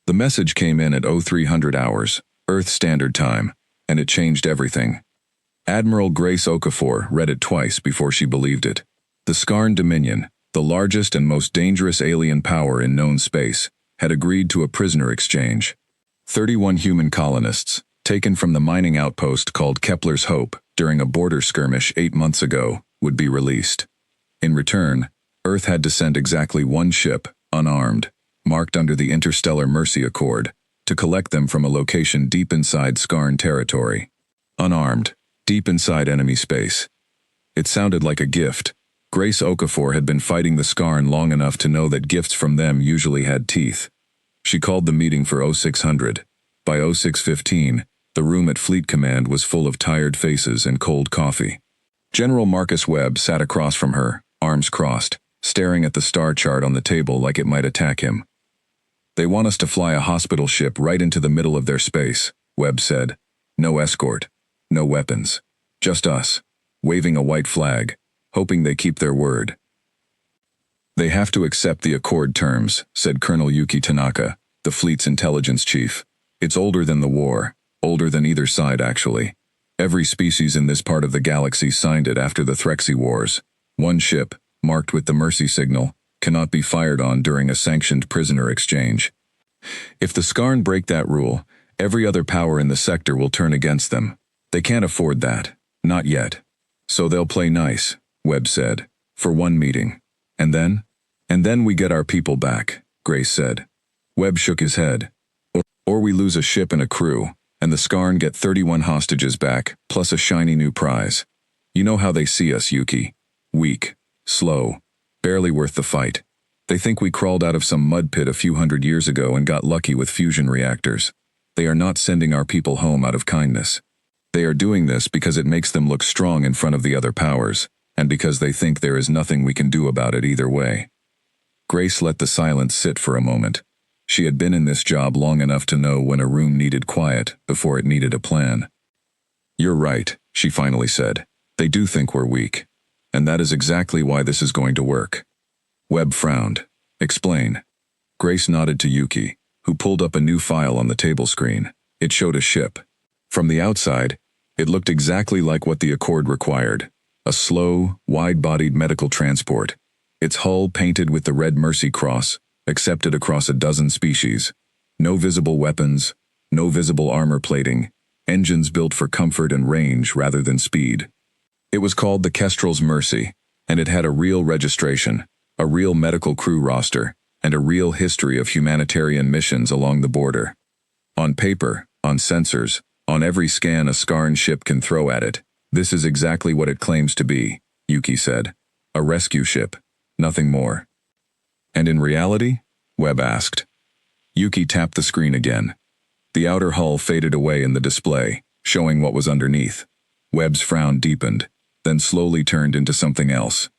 The message came in at 0300 hours, Earth Standard Time, and it changed everything. Admiral Grace Okafor read it twice before she believed it. The Skarn Dominion, the largest and most dangerous alien power in known space, had agreed to a prisoner exchange. 31 human colonists, taken from the mining outpost called Kepler's Hope during a border skirmish 8 months ago, would be released. In return, Earth had to send exactly one ship, unarmed, marked under the Interstellar Mercy Accord, to collect them from a location deep inside Skarn territory. Unarmed, deep inside enemy space. It sounded like a gift. Grace Okafor had been fighting the Skarn long enough to know that gifts from them usually had teeth. She called the meeting for 0600. By 0615, the room at Fleet Command was full of tired faces and cold coffee. General Marcus Webb sat across from her, arms crossed, staring at the star chart on the table like it might attack him. "They want us to fly a hospital ship right into the middle of their space," Webb said. "No escort. No weapons. Just us, waving a white flag, hoping they keep their word." "They have to accept the accord terms," said Colonel Yuki Tanaka, the fleet's intelligence chief. "It's older than the war, older than either side actually. Every species in this part of the galaxy signed it after the Threxy Wars. One ship, marked with the Mercy signal, cannot be fired on during a sanctioned prisoner exchange. If the Skarn break that rule, every other power in the sector will turn against them. They can't afford that. Not yet. So they'll play nice," Webb said, "for one meeting. And then? And then we get our people back," Grace said. Webb shook his head. Or we lose a ship and a crew, and the Skarn get 31 hostages back, plus a shiny new prize. You know how they see us, Yuki. Weak, slow, barely worth the fight. They think we crawled out of some mud pit a few hundred years ago and got lucky with fusion reactors. They are not sending our people home out of kindness. They are doing this because it makes them look strong in front of the other powers, and because they think there is nothing we can do about it either way. Grace let the silence sit for a moment. She had been in this job long enough to know when a room needed quiet before it needed a plan. "You're right," she finally said. "They do think we're weak. And that is exactly why this is going to work." Webb frowned. "Explain." Grace nodded to Yuki, who pulled up a new file on the table screen. It showed a ship. From the outside, it looked exactly like what the Accord required. A slow, wide-bodied medical transport. Its hull painted with the red Mercy Cross, accepted across a dozen species. No visible weapons, no visible armor plating, engines built for comfort and range rather than speed. It was called the Kestrel's Mercy, and it had a real registration, a real medical crew roster, and a real history of humanitarian missions along the border. On paper, on sensors, on every scan a Skarn ship can throw at it, this is exactly what it claims to be, Yuki said. A rescue ship, nothing more. "And in reality?" Webb asked. Yuki tapped the screen again. The outer hull faded away in the display, showing what was underneath. Webb's frown deepened, then slowly turned into something else.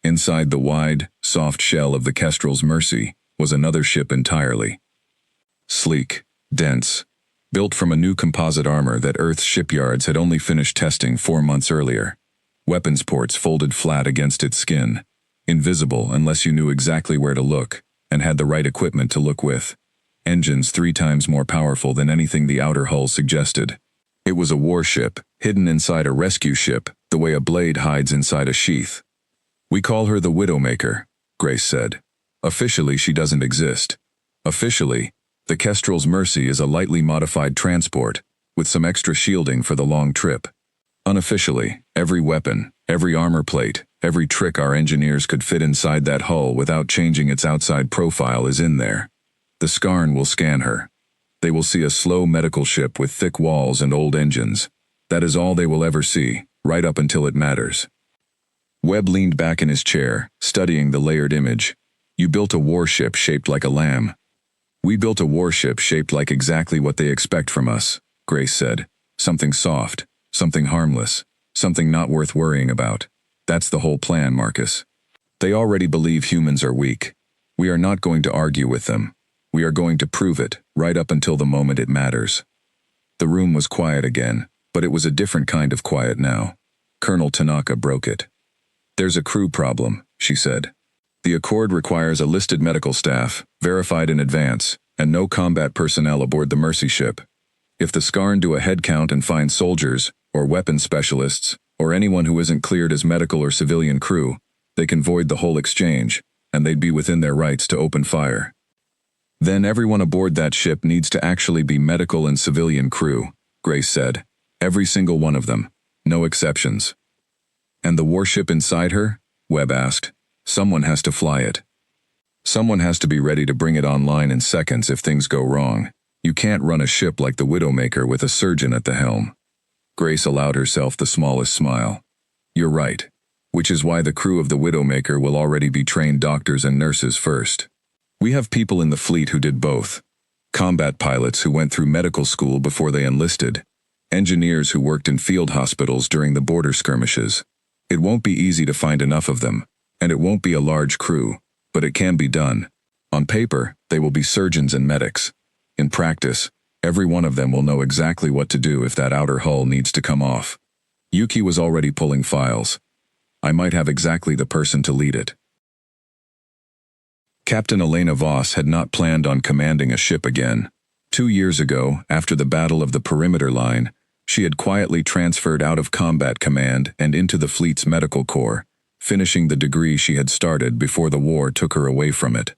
Inside the wide, soft shell of the Kestrel's Mercy was another ship entirely. Sleek, dense, built from a new composite armor that Earth's shipyards had only finished testing 4 months earlier. Weapons ports folded flat against its skin, invisible unless you knew exactly where to look and had the right equipment to look with. Engines 3 times more powerful than anything the outer hull suggested. It was a warship, hidden inside a rescue ship, the way a blade hides inside a sheath. "We call her the Widowmaker," Grace said. "Officially, she doesn't exist. Officially, the Kestrel's Mercy is a lightly modified transport, with some extra shielding for the long trip. Unofficially, every weapon, every armor plate, every trick our engineers could fit inside that hull without changing its outside profile is in there. The Skarn will scan her. They will see a slow medical ship with thick walls and old engines. That is all they will ever see, right up until it matters." Webb leaned back in his chair, studying the layered image. "You built a warship shaped like a lamb." "We built a warship shaped like exactly what they expect from us," Grace said. "Something soft, something harmless, something not worth worrying about. That's the whole plan, Marcus. They already believe humans are weak. We are not going to argue with them. We are going to prove it, right up until the moment it matters." The room was quiet again, but it was a different kind of quiet now. Colonel Tanaka broke it. "There's a crew problem," she said. "The Accord requires a listed medical staff, verified in advance, and no combat personnel aboard the Mercy ship. If the Skarn do a head count and find soldiers, or weapons specialists, or anyone who isn't cleared as medical or civilian crew, they can void the whole exchange, and they'd be within their rights to open fire. Then everyone aboard that ship needs to actually be medical and civilian crew, Grace said. Every single one of them. No exceptions. And the warship inside her? Webb asked. Someone has to fly it. Someone has to be ready to bring it online in seconds if things go wrong. You can't run a ship like the Widowmaker with a surgeon at the helm. Grace allowed herself the smallest smile. You're right. Which is why the crew of the Widowmaker will already be trained doctors and nurses first. We have people in the fleet who did both. Combat pilots who went through medical school before they enlisted. Engineers who worked in field hospitals during the border skirmishes. It won't be easy to find enough of them, and it won't be a large crew, but it can be done. On paper, they will be surgeons and medics. In practice, every one of them will know exactly what to do if that outer hull needs to come off. Yuki was already pulling files. I might have exactly the person to lead it. Captain Elena Voss had not planned on commanding a ship again. 2 years ago, after the Battle of the Perimeter Line, she had quietly transferred out of combat command and into the fleet's medical corps, finishing the degree she had started before the war took her away from it.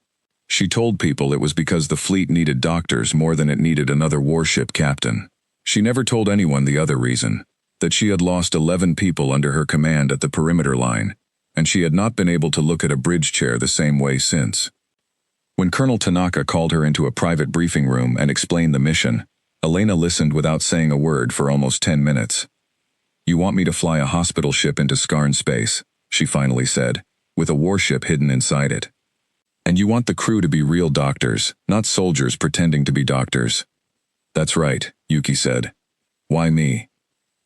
She told people it was because the fleet needed doctors more than it needed another warship captain. She never told anyone the other reason, that she had lost 11 people under her command at the Perimeter Line, and she had not been able to look at a bridge chair the same way since. When Colonel Tanaka called her into a private briefing room and explained the mission, Elena listened without saying a word for almost 10 minutes. You want me to fly a hospital ship into Skarn space, she finally said, with a warship hidden inside it. And you want the crew to be real doctors, not soldiers pretending to be doctors. That's right, Yuki said. Why me?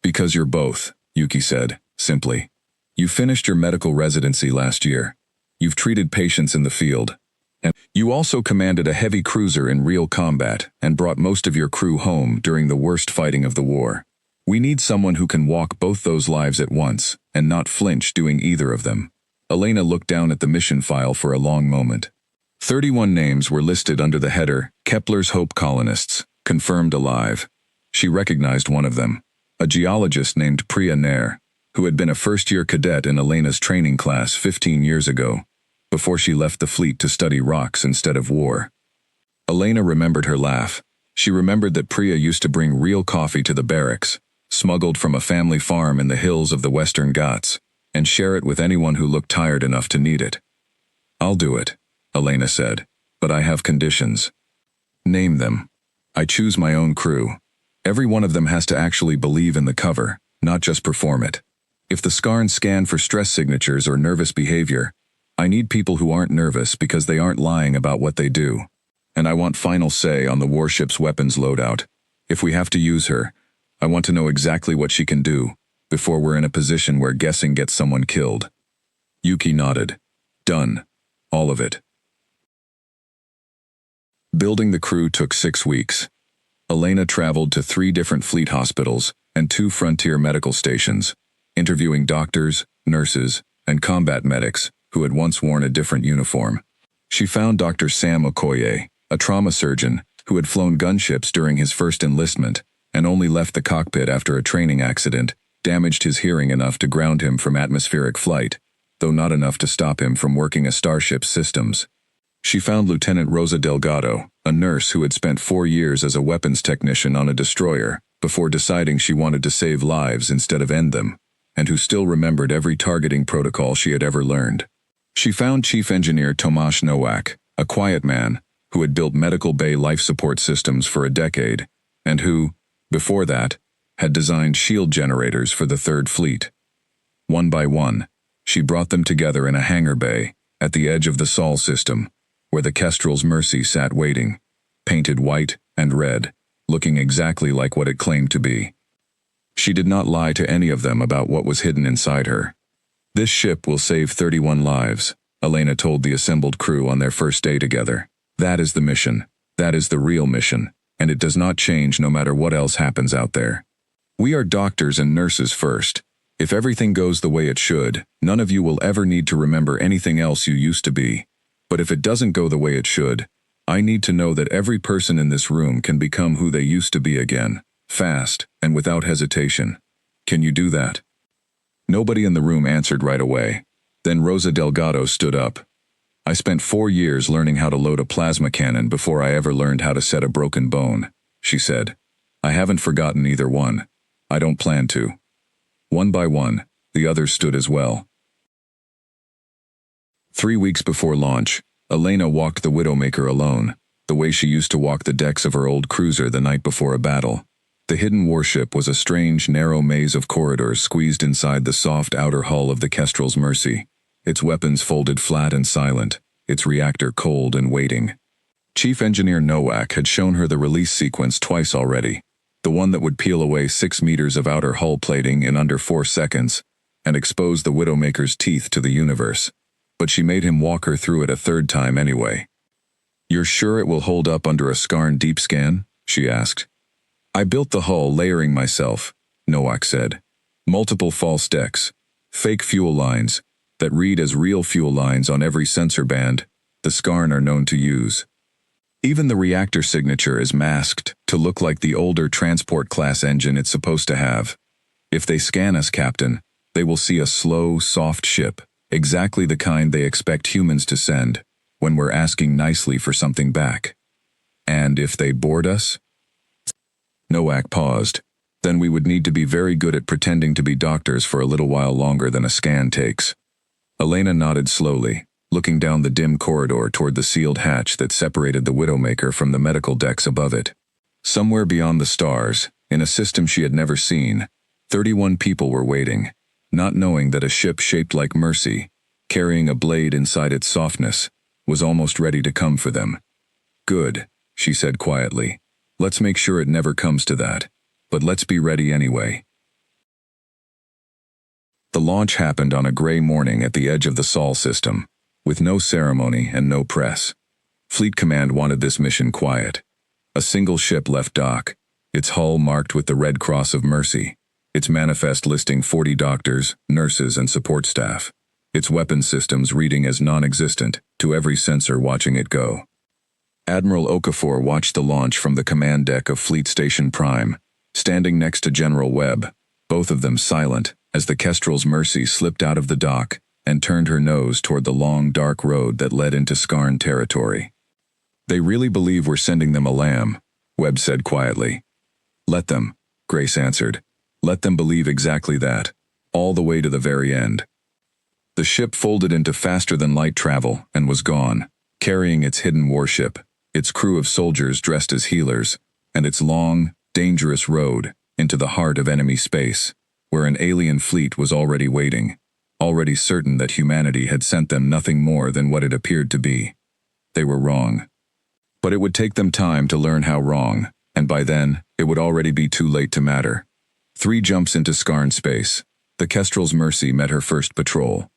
Because you're both, Yuki said, simply. You finished your medical residency last year. You've treated patients in the field. And you also commanded a heavy cruiser in real combat and brought most of your crew home during the worst fighting of the war. We need someone who can walk both those lives at once and not flinch doing either of them. Elena looked down at the mission file for a long moment. 31 names were listed under the header, Kepler's Hope Colonists, confirmed alive. She recognized one of them, a geologist named Priya Nair, who had been a first-year cadet in Elena's training class 15 years ago, before she left the fleet to study rocks instead of war. Elena remembered her laugh. She remembered that Priya used to bring real coffee to the barracks, smuggled from a family farm in the hills of the Western Ghats, and share it with anyone who looked tired enough to need it. I'll do it, Elena said, but I have conditions. Name them. I choose my own crew. Every one of them has to actually believe in the cover, not just perform it. If the Skarn scan for stress signatures or nervous behavior, I need people who aren't nervous because they aren't lying about what they do. And I want final say on the warship's weapons loadout. If we have to use her, I want to know exactly what she can do, before we're in a position where guessing gets someone killed. Yuki nodded. Done. All of it. Building the crew took 6 weeks. Elena traveled to 3 different fleet hospitals and 2 frontier medical stations, interviewing doctors, nurses, and combat medics who had once worn a different uniform. She found Dr. Sam Okoye, a trauma surgeon who had flown gunships during his first enlistment and only left the cockpit after a training accident damaged his hearing enough to ground him from atmospheric flight, though not enough to stop him from working a starship's systems. She found Lieutenant Rosa Delgado, a nurse who had spent 4 years as a weapons technician on a destroyer before deciding she wanted to save lives instead of end them, and who still remembered every targeting protocol she had ever learned. She found Chief Engineer Tomasz Nowak, a quiet man who had built medical bay life support systems for a decade, and who, before that, had designed shield generators for the Third Fleet. One by one, she brought them together in a hangar bay at the edge of the Sol system, where the Kestrel's Mercy sat waiting, painted white and red, looking exactly like what it claimed to be. She did not lie to any of them about what was hidden inside her. This ship will save 31 lives, Elena told the assembled crew on their first day together. That is the mission. That is the real mission, and it does not change no matter what else happens out there. We are doctors and nurses first. If everything goes the way it should, none of you will ever need to remember anything else you used to be. But if it doesn't go the way it should, I need to know that every person in this room can become who they used to be again, fast and without hesitation. Can you do that?" Nobody in the room answered right away. Then Rosa Delgado stood up. "I spent 4 years learning how to load a plasma cannon before I ever learned how to set a broken bone," she said. "I haven't forgotten either one. I don't plan to." One by one, the others stood as well. 3 weeks before launch, Elena walked the Widowmaker alone, the way she used to walk the decks of her old cruiser the night before a battle. The hidden warship was a strange, narrow maze of corridors squeezed inside the soft outer hull of the Kestrel's Mercy, its weapons folded flat and silent, its reactor cold and waiting. Chief Engineer Nowak had shown her the release sequence twice already, the one that would peel away 6 meters of outer hull plating in under 4 seconds and expose the Widowmaker's teeth to the universe. But she made him walk her through it a third time anyway. "You're sure it will hold up under a Skarn deep scan?" she asked. "I built the hull layering myself," Nowak said. "Multiple false decks, fake fuel lines, that read as real fuel lines on every sensor band the Skarn are known to use. Even the reactor signature is masked to look like the older transport-class engine it's supposed to have. If they scan us, Captain, they will see a slow, soft ship, exactly the kind they expect humans to send when we're asking nicely for something back. And if they board us?" Nowak paused. "Then we would need to be very good at pretending to be doctors for a little while longer than a scan takes." Elena nodded slowly, looking down the dim corridor toward the sealed hatch that separated the Widowmaker from the medical decks above it. Somewhere beyond the stars, in a system she had never seen, 31 people were waiting, not knowing that a ship shaped like Mercy, carrying a blade inside its softness, was almost ready to come for them. "Good," she said quietly. "Let's make sure it never comes to that, but let's be ready anyway." The launch happened on a gray morning at the edge of the Sol system, with no ceremony and no press. Fleet Command wanted this mission quiet. A single ship left dock, its hull marked with the Red Cross of Mercy, its manifest listing 40 doctors, nurses, and support staff, its weapon systems reading as non-existent to every sensor watching it go. Admiral Okafor watched the launch from the command deck of Fleet Station Prime, standing next to General Webb, both of them silent, as the Kestrel's Mercy slipped out of the dock and turned her nose toward the long, dark road that led into Skarn territory. "They really believe we're sending them a lamb," Webb said quietly. "Let them," Grace answered. "Let them believe exactly that, all the way to the very end." The ship folded into faster-than-light travel and was gone, carrying its hidden warship, its crew of soldiers dressed as healers, and its long, dangerous road into the heart of enemy space, where an alien fleet was already waiting, already certain that humanity had sent them nothing more than what it appeared to be. They were wrong. But it would take them time to learn how wrong, and by then, it would already be too late to matter. 3 jumps into Skarn space. The Kestrel's Mercy met her first patrol.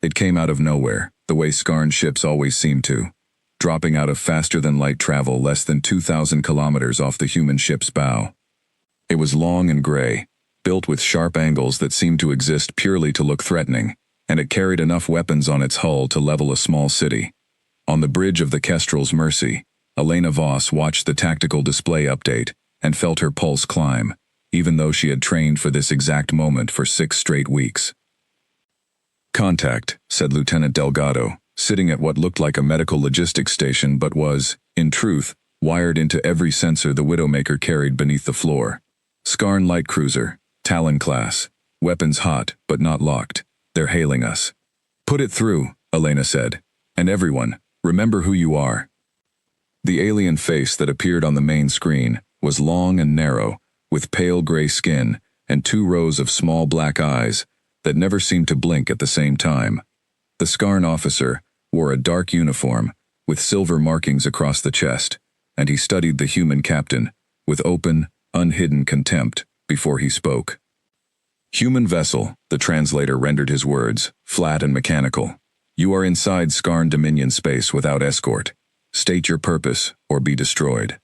It came out of nowhere, the way Skarn ships always seem to, dropping out of faster-than-light travel less than 2,000 kilometers off the human ship's bow. It was long and gray, built with sharp angles that seemed to exist purely to look threatening, and it carried enough weapons on its hull to level a small city. On the bridge of the Kestrel's Mercy, Elena Voss watched the tactical display update and felt her pulse climb, even though she had trained for this exact moment for 6 straight weeks. "Contact," said Lieutenant Delgado, sitting at what looked like a medical logistics station but was, in truth, wired into every sensor the Widowmaker carried beneath the floor. "Skarn light cruiser, Talon class, weapons hot but not locked. They're hailing us." "Put it through," Elena said. "And everyone, remember who you are." The alien face that appeared on the main screen was long and narrow, with pale gray skin and 2 rows of small black eyes that never seemed to blink at the same time. The Skarn officer wore a dark uniform with silver markings across the chest, and he studied the human captain with open, unhidden contempt before he spoke. "Human vessel," the translator rendered his words, flat and mechanical. "You are inside Skarn Dominion space without escort. State your purpose or be destroyed."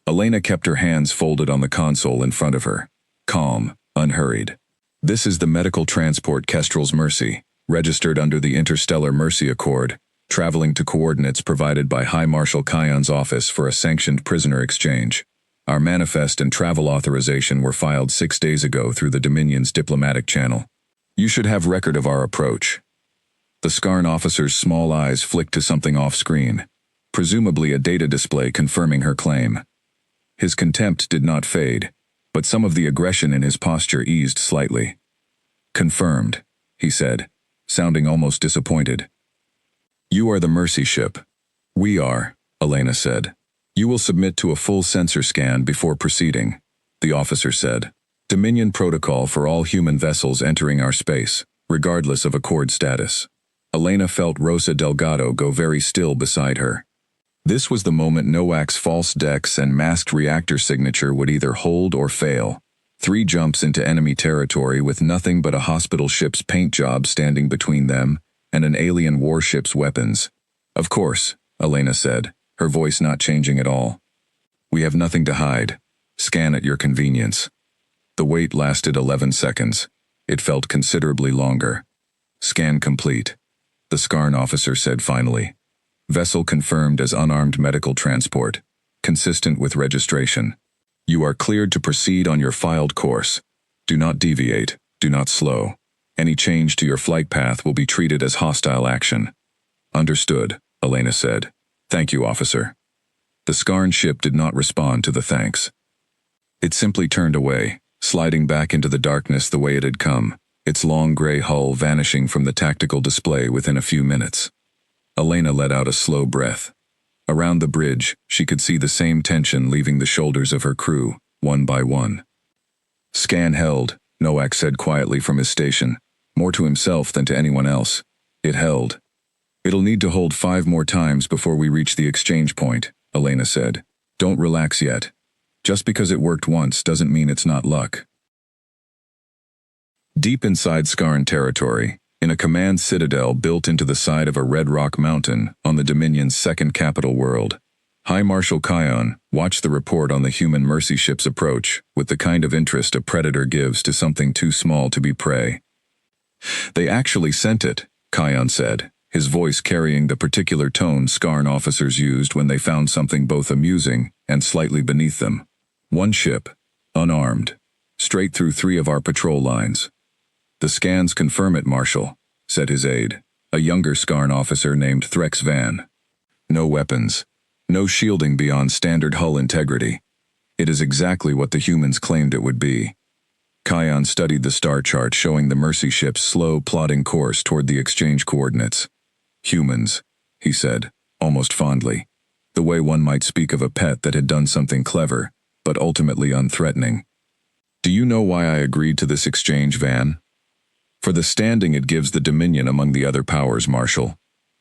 Elena kept her hands folded on the console in front of her, calm, unhurried. "This is the medical transport Kestrel's Mercy, registered under the Interstellar Mercy Accord, traveling to coordinates provided by High Marshal Kion's office for a sanctioned prisoner exchange. Our manifest and travel authorization were filed 6 days ago through the Dominion's diplomatic channel. You should have record of our approach." The Skarn officer's small eyes flicked to something off-screen, presumably a data display confirming her claim. His contempt did not fade, but some of the aggression in his posture eased slightly. "Confirmed," he said, sounding almost disappointed. "You are the Mercy ship." "We are," Elena said. "You will submit to a full sensor scan before proceeding," the officer said. "Dominion protocol for all human vessels entering our space, regardless of Accord status." Elena felt Rosa Delgado go very still beside her. This was the moment Nowak's false decks and masked reactor signature would either hold or fail. 3 jumps into enemy territory with nothing but a hospital ship's paint job standing between them and an alien warship's weapons. "Of course," Elena said, her voice not changing at all. "We have nothing to hide. Scan at your convenience." The wait lasted 11 seconds. It felt considerably longer. "Scan complete," the Skarn officer said finally. "Vessel confirmed as unarmed medical transport, consistent with registration. You are cleared to proceed on your filed course. Do not deviate, do not slow. Any change to your flight path will be treated as hostile action." "Understood," Elena said. "Thank you, officer." The Skarn ship did not respond to the thanks. It simply turned away, sliding back into the darkness the way it had come, its long gray hull vanishing from the tactical display within a few minutes. Elena let out a slow breath. Around the bridge, she could see the same tension leaving the shoulders of her crew, one by one. "Scan held," Nowak said quietly from his station, more to himself than to anyone else. "It held." "It'll need to hold 5 more times before we reach the exchange point," Elena said. "Don't relax yet. Just because it worked once doesn't mean it's not luck." Deep inside Skarn territory, in a command citadel built into the side of a red rock mountain on the Dominion's second capital world, High Marshal Kion watched the report on the human mercy ship's approach with the kind of interest a predator gives to something too small to be prey. "They actually sent it," Kion said, his voice carrying the particular tone Skarn officers used when they found something both amusing and slightly beneath them. "One ship, unarmed, straight through 3 of our patrol lines." "The scans confirm it, Marshal," said his aide, a younger Skarn officer named Threx Van. "No weapons, no shielding beyond standard hull integrity. It is exactly what the humans claimed it would be." Kion studied the star chart showing the Mercy ship's slow, plodding course toward the exchange coordinates. "Humans," he said, almost fondly, the way one might speak of a pet that had done something clever, but ultimately unthreatening. "Do you know why I agreed to this exchange, Van?" "For the standing it gives the Dominion among the other powers, Marshal.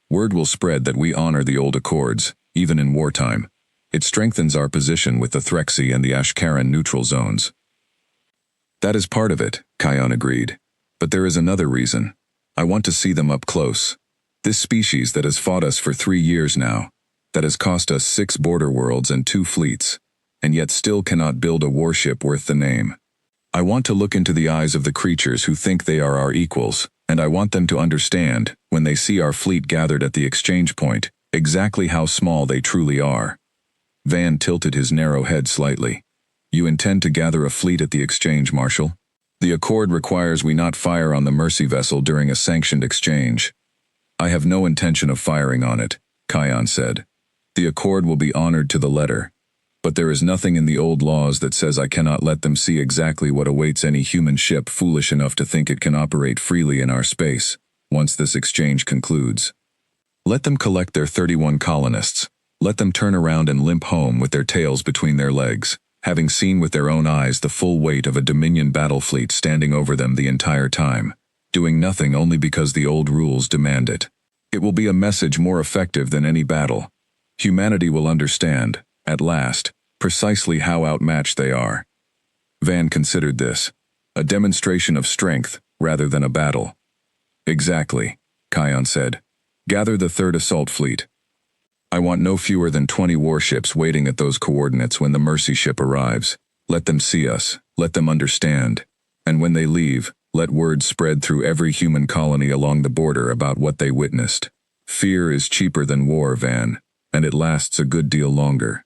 Word will spread that we honor the old accords, even in wartime. It strengthens our position with the Threxy and the Ashkaran neutral zones." "That is part of it," Kion agreed. "But there is another reason. I want to see them up close. This species that has fought us for 3 years now, that has cost us 6 border worlds and 2 fleets, and yet still cannot build a warship worth the name. I want to look into the eyes of the creatures who think they are our equals, and I want them to understand, when they see our fleet gathered at the exchange point, exactly how small they truly are." Van tilted his narrow head slightly. "You intend to gather a fleet at the exchange, Marshal? The accord requires we not fire on the Mercy vessel during a sanctioned exchange." "I have no intention of firing on it," Kion said. "The accord will be honored to the letter. But there is nothing in the old laws that says I cannot let them see exactly what awaits any human ship foolish enough to think it can operate freely in our space, once this exchange concludes. Let them collect their 31 colonists. Let them turn around and limp home with their tails between their legs, having seen with their own eyes the full weight of a Dominion battle fleet standing over them the entire time, doing nothing only because the old rules demand it. It will be a message more effective than any battle. Humanity will understand, at last, precisely how outmatched they are." Van considered this, a demonstration of strength rather than a battle. "Exactly," Kion said. "Gather the 3rd Assault Fleet. I want no fewer than 20 warships waiting at those coordinates when the Mercy ship arrives. Let them see us, let them understand, and when they leave, let word spread through every human colony along the border about what they witnessed. Fear is cheaper than war, Van, and it lasts a good deal longer.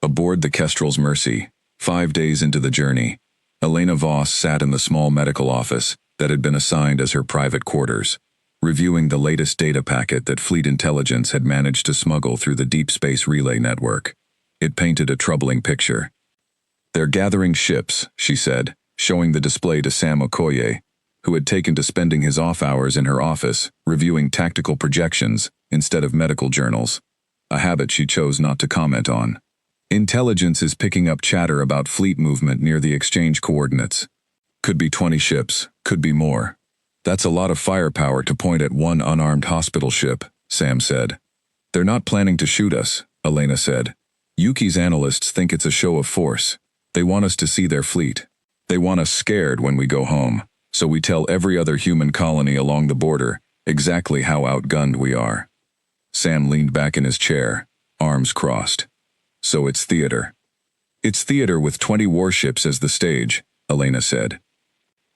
Aboard the Kestrel's Mercy, 5 days into the journey, Elena Voss sat in the small medical office that had been assigned as her private quarters, reviewing the latest data packet that Fleet Intelligence had managed to smuggle through the Deep Space Relay Network. It painted a troubling picture. "They're gathering ships," she said, showing the display to Sam Okoye, who had taken to spending his off hours in her office reviewing tactical projections instead of medical journals, a habit she chose not to comment on. "Intelligence is picking up chatter about fleet movement near the exchange coordinates. Could be 20 ships, could be more. That's a lot of firepower to point at one unarmed hospital ship," Sam said. "They're not planning to shoot us," Elena said. "Yuki's analysts think it's a show of force. They want us to see their fleet. They want us scared when we go home, so we tell every other human colony along the border exactly how outgunned we are." Sam leaned back in his chair, arms crossed. "So it's theater." "It's theater with 20 warships as the stage," Elena said.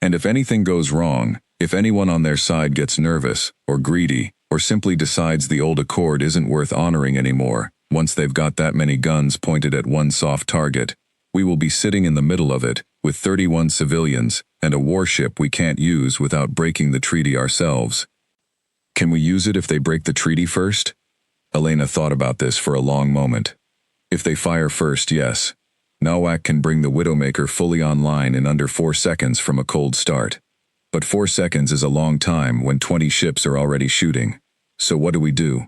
"And if anything goes wrong, if anyone on their side gets nervous, or greedy, or simply decides the old accord isn't worth honoring anymore, once they've got that many guns pointed at one soft target, we will be sitting in the middle of it, with 31 civilians, and a warship we can't use without breaking the treaty ourselves." "Can we use it if they break the treaty first?" Elena thought about this for a long moment. "If they fire first, yes. Nawak can bring the Widowmaker fully online in under 4 seconds from a cold start. But 4 seconds is a long time when 20 ships are already shooting. So what do?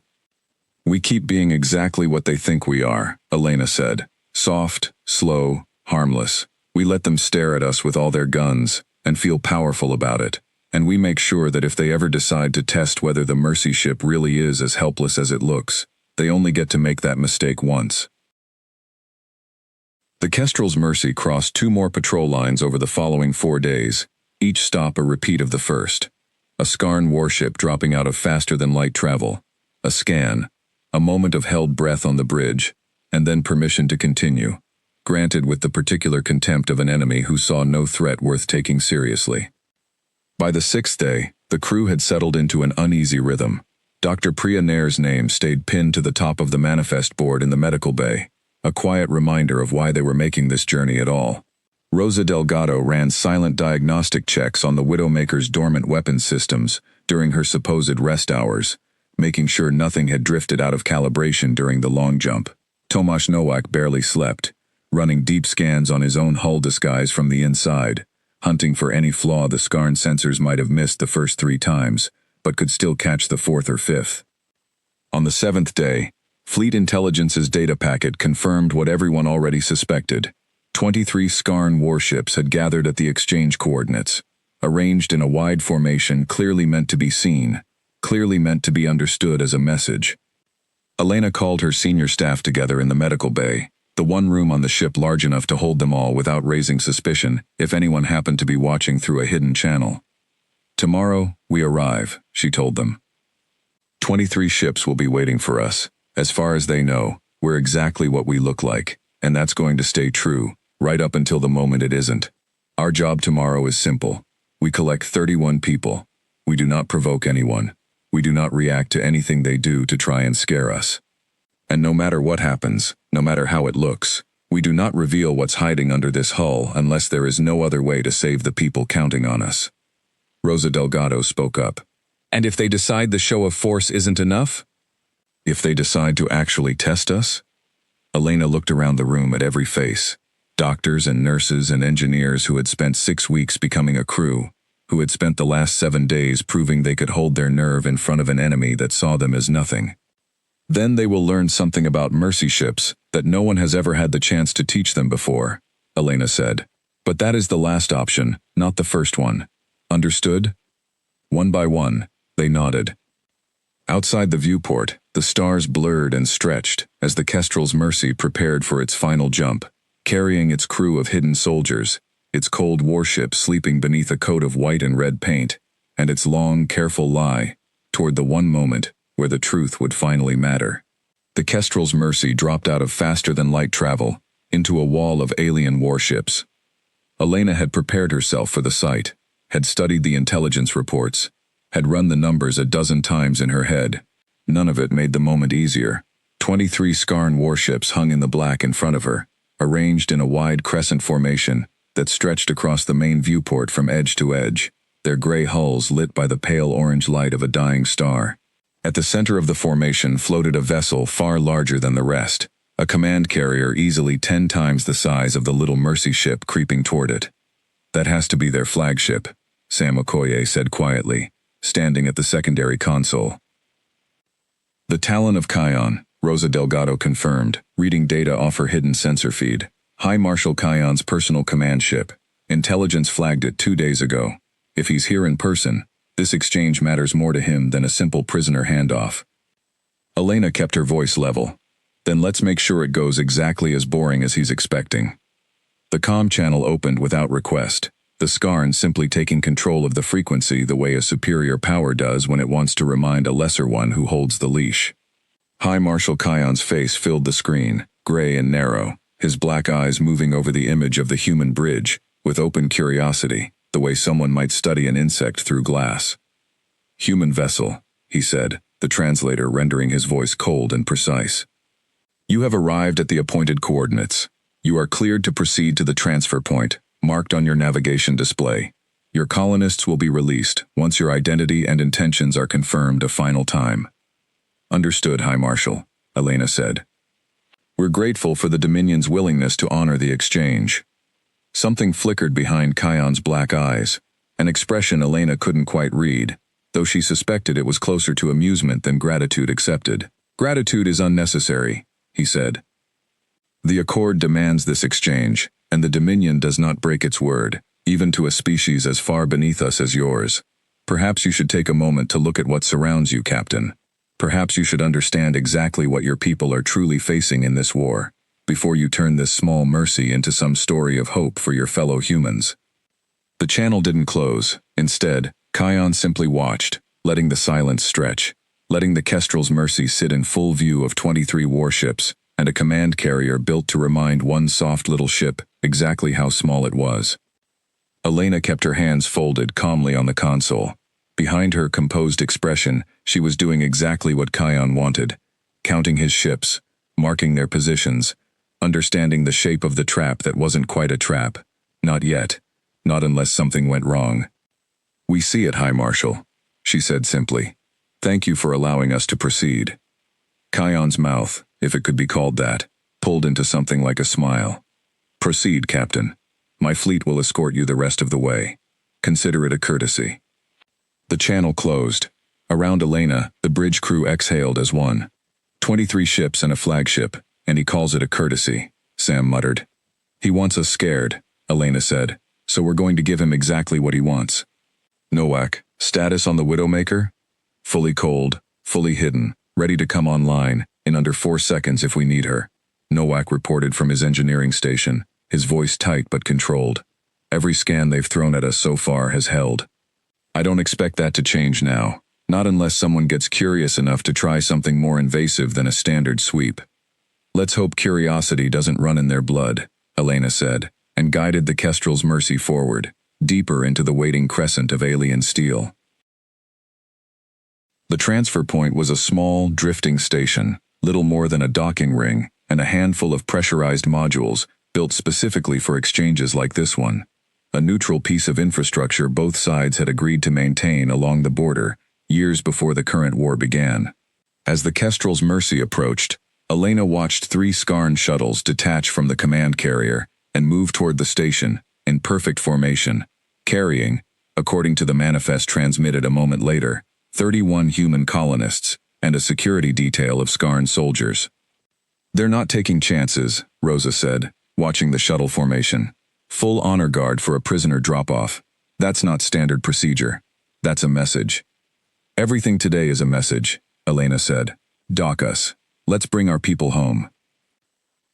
"We keep being exactly what they think we are," Elena said. "Soft, slow, harmless. We let them stare at us with all their guns, and feel powerful about it. And we make sure that if they ever decide to test whether the Mercy ship really is as helpless as it looks, they only get to make that mistake once." The Kestrel's Mercy crossed 2 more patrol lines over the following 4 days, each stop a repeat of the first. A Skarn warship dropping out of faster-than-light travel, a scan, a moment of held breath on the bridge, and then permission to continue, granted with the particular contempt of an enemy who saw no threat worth taking seriously. By the 6th day, the crew had settled into an uneasy rhythm. Dr. Priya Nair's name stayed pinned to the top of the manifest board in the medical bay, a quiet reminder of why they were making this journey at all. Rosa Delgado ran silent diagnostic checks on the Widowmaker's dormant weapons systems during her supposed rest hours, making sure nothing had drifted out of calibration during the long jump. Tomasz Nowak barely slept, running deep scans on his own hull disguise from the inside, hunting for any flaw the Skarn sensors might have missed the first 3 times, but could still catch the 4th or 5th. On the 7th day, Fleet Intelligence's data packet confirmed what everyone already suspected. 23 Skarn warships had gathered at the exchange coordinates, arranged in a wide formation clearly meant to be seen, clearly meant to be understood as a message. Elena called her senior staff together in the medical bay, the one room on the ship large enough to hold them all without raising suspicion if anyone happened to be watching through a hidden channel. "Tomorrow, we arrive," she told them. 23 ships will be waiting for us. As far as they know, we're exactly what we look like, and that's going to stay true, right up until the moment it isn't. Our job tomorrow is simple. We collect 31 people. We do not provoke anyone. We do not react to anything they do to try and scare us. And no matter what happens, no matter how it looks, we do not reveal what's hiding under this hull unless there is no other way to save the people counting on us. Rosa Delgado spoke up. "And if they decide the show of force isn't enough?" "If they decide to actually test us?" Elena looked around the room at every face. Doctors and nurses and engineers who had spent 6 weeks becoming a crew, who had spent the last 7 days proving they could hold their nerve in front of an enemy that saw them as nothing. "Then they will learn something about Mercy ships that no one has ever had the chance to teach them before," Elena said. "But that is the last option, not the first one. Understood?" One by one, they nodded. Outside the viewport, the stars blurred and stretched as the Kestrel's Mercy prepared for its final jump, carrying its crew of hidden soldiers, its cold warship sleeping beneath a coat of white and red paint, and its long, careful lie toward the one moment where the truth would finally matter. The Kestrel's Mercy dropped out of faster-than-light travel into a wall of alien warships. Elena had prepared herself for the sight, had studied the intelligence reports, had run the numbers a dozen times in her head. None of it made the moment easier. 23 Skarn warships hung in the black in front of her, arranged in a wide crescent formation that stretched across the main viewport from edge to edge, their gray hulls lit by the pale orange light of a dying star. At the center of the formation floated a vessel far larger than the rest, a command carrier easily 10 times the size of the little Mercy ship creeping toward it. "That has to be their flagship," Sam Okoye said quietly, standing at the secondary console. "The Talon of Kion," Rosa Delgado confirmed, reading data off her hidden sensor feed. "High Marshal Kion's personal command ship. Intelligence flagged it 2 days ago. If he's here in person, this exchange matters more to him than a simple prisoner handoff." Elena kept her voice level. "Then let's make sure it goes exactly as boring as he's expecting." The comm channel opened without request, the Skarn simply taking control of the frequency the way a superior power does when it wants to remind a lesser one who holds the leash. High Marshal Kion's face filled the screen, gray and narrow, his black eyes moving over the image of the human bridge, with open curiosity, the way someone might study an insect through glass. "Human vessel," he said, the translator rendering his voice cold and precise. "You have arrived at the appointed coordinates. You are cleared to proceed to the transfer point, marked on your navigation display. Your colonists will be released once your identity and intentions are confirmed a final time." "Understood, High Marshal," Elena said. "We're grateful for the Dominion's willingness to honor the exchange." Something flickered behind Kion's black eyes, an expression Elena couldn't quite read, though she suspected it was closer to amusement than gratitude accepted. "Gratitude is unnecessary," he said. "The Accord demands this exchange, and the Dominion does not break its word, even to a species as far beneath us as yours. Perhaps you should take a moment to look at what surrounds you, Captain. Perhaps you should understand exactly what your people are truly facing in this war, before you turn this small mercy into some story of hope for your fellow humans." The channel didn't close. Instead, Kion simply watched, letting the silence stretch, letting the Kestrel's mercy sit in full view of 23 warships, and a command carrier built to remind one soft little ship exactly how small it was. Elena kept her hands folded calmly on the console. Behind her composed expression, she was doing exactly what Kion wanted, counting his ships, marking their positions, understanding the shape of the trap that wasn't quite a trap. Not yet. Not unless something went wrong. "We see it, High Marshal," she said simply. "Thank you for allowing us to proceed." Kion's mouth, if it could be called that, pulled into something like a smile. "Proceed, Captain. My fleet will escort you the rest of the way. Consider it a courtesy." The channel closed. Around Elena, the bridge crew exhaled as one. 23 ships and a flagship, and he calls it a courtesy, Sam muttered. "He wants us scared," Elena said, "so we're going to give him exactly what he wants." "Nowak, status on the Widowmaker?" "Fully cold, fully hidden, ready to come online, in under 4 seconds if we need her," Nowak reported from his engineering station, his voice tight but controlled. "Every scan they've thrown at us so far has held. I don't expect that to change now, not unless someone gets curious enough to try something more invasive than a standard sweep." "Let's hope curiosity doesn't run in their blood," Elena said, and guided the Kestrel's mercy forward, deeper into the waiting crescent of alien steel. The transfer point was a small, drifting station, little more than a docking ring, and a handful of pressurized modules built specifically for exchanges like this one. A neutral piece of infrastructure both sides had agreed to maintain along the border, years before the current war began. As the Kestrel's mercy approached, Elena watched 3 Skarn shuttles detach from the command carrier and move toward the station, in perfect formation, carrying, according to the manifest transmitted a moment later, 31 human colonists and a security detail of Skarn soldiers. "They're not taking chances," Rosa said, watching the shuttle formation. "Full honor guard for a prisoner drop-off. That's not standard procedure. That's a message." "Everything today is a message," Elena said. "Dock us. Let's bring our people home."